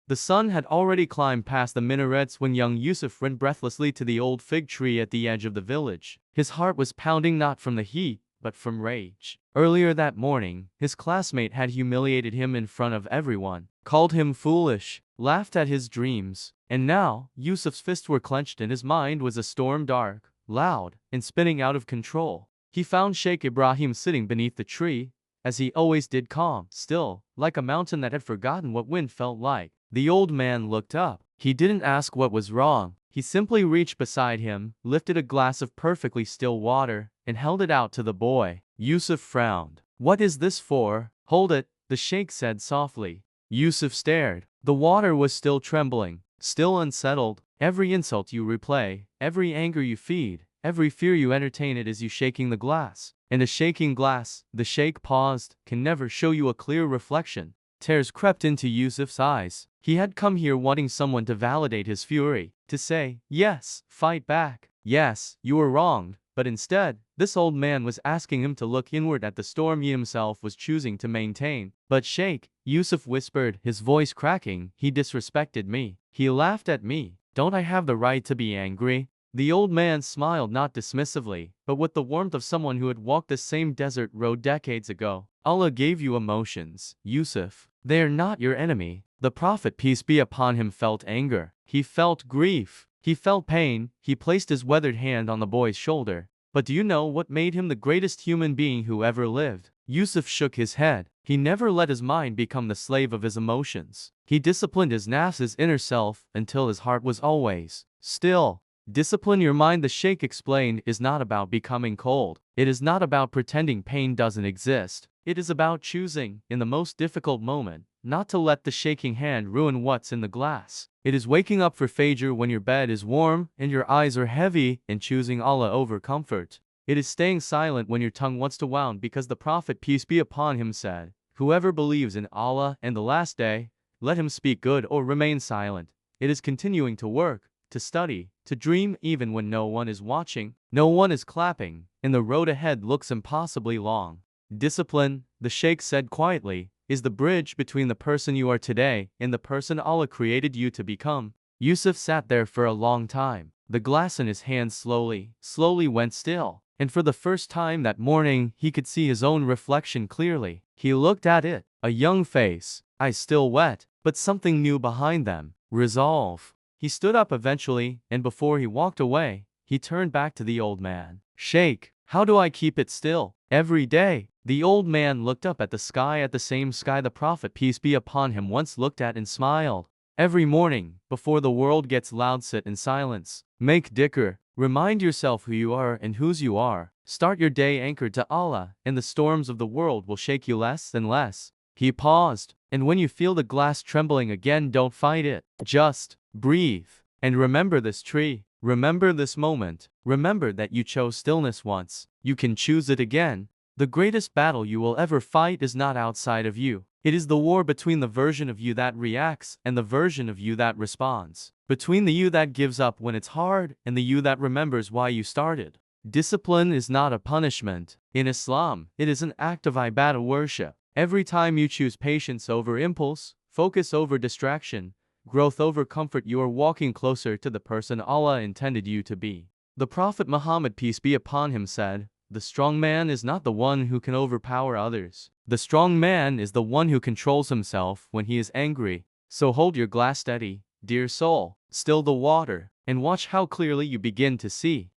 The sun had already climbed past the minarets when young Yusuf ran breathlessly to the old fig tree at the edge of the village. His heart was pounding not from the heat, but from rage. Earlier that morning, his classmate had humiliated him in front of everyone, called him foolish, laughed at his dreams, and now, Yusuf's fists were clenched and his mind was a storm, dark, loud, and spinning out of control. He found Shaykh Ibrahim sitting beneath the tree, as he always did, calm, still, like a mountain that had forgotten what wind felt like. The old man looked up. He didn't ask what was wrong. He simply reached beside him, lifted a glass of perfectly still water, and held it out to the boy. Yusuf frowned. "What is this for?" "Hold it," the sheikh said softly. Yusuf stared. The water was still trembling, still unsettled. Every insult you replay, every anger you feed, every fear you entertain, it is you shaking the glass. And a shaking glass, the sheikh paused, can never show you a clear reflection. Tears crept into Yusuf's eyes. He had come here wanting someone to validate his fury, to say, yes, fight back, yes, you were wronged, but instead, this old man was asking him to look inward at the storm he himself was choosing to maintain. "But Sheikh," Yusuf whispered, his voice cracking, "he disrespected me. He laughed at me. Don't I have the right to be angry?" The old man smiled, not dismissively, but with the warmth of someone who had walked the same desert road decades ago. "Allah gave you emotions, Yusuf. They are not your enemy." The Prophet, peace be upon him, felt anger. He felt grief. He felt pain. He placed his weathered hand on the boy's shoulder. "But do you know what made him the greatest human being who ever lived?" Yusuf shook his head. He never let his mind become the slave of his emotions. He disciplined his nafs, his inner self, until his heart was always still. Discipline your mind, the sheikh explained, is not about becoming cold. It is not about pretending pain doesn't exist. It is about choosing, in the most difficult moment, not to let the shaking hand ruin what's in the glass. It is waking up for Fajr when your bed is warm and your eyes are heavy and choosing Allah over comfort. It is staying silent when your tongue wants to wound, because the Prophet, peace be upon him, said, "Whoever believes in Allah and the last day, let him speak good or remain silent." It is continuing to work, to study, to dream even when no one is watching, no one is clapping, and the road ahead looks impossibly long. Discipline, the sheikh said quietly, is the bridge between the person you are today and the person Allah created you to become. Yusuf sat there for a long time. The glass in his hand slowly went still, and for the first time that morning he could see his own reflection clearly. He looked at it, a young face, eyes still wet, but something new behind them, resolve. He stood up eventually, and before he walked away, he turned back to the old man. "Sheikh, how do I keep it still?" "Every day." The old man looked up at the sky, at the same sky the Prophet, peace be upon him, once looked at, and smiled. "Every morning, before the world gets loud, sit in silence. Make dhikr. Remind yourself who you are and whose you are. Start your day anchored to Allah, and the storms of the world will shake you less and less." He paused. "And when you feel the glass trembling again, don't fight it. Just breathe. And remember this tree. Remember this moment. Remember that you chose stillness once. You can choose it again. The greatest battle you will ever fight is not outside of you. It is the war between the version of you that reacts and the version of you that responds. Between the you that gives up when it's hard and the you that remembers why you started." Discipline is not a punishment. In Islam, it is an act of ibadah, worship. Every time you choose patience over impulse, focus over distraction, growth over comfort, you are walking closer to the person Allah intended you to be. The Prophet Muhammad, peace be upon him, said, "The strong man is not the one who can overpower others. The strong man is the one who controls himself when he is angry." So hold your glass steady, dear soul, still the water, and watch how clearly you begin to see.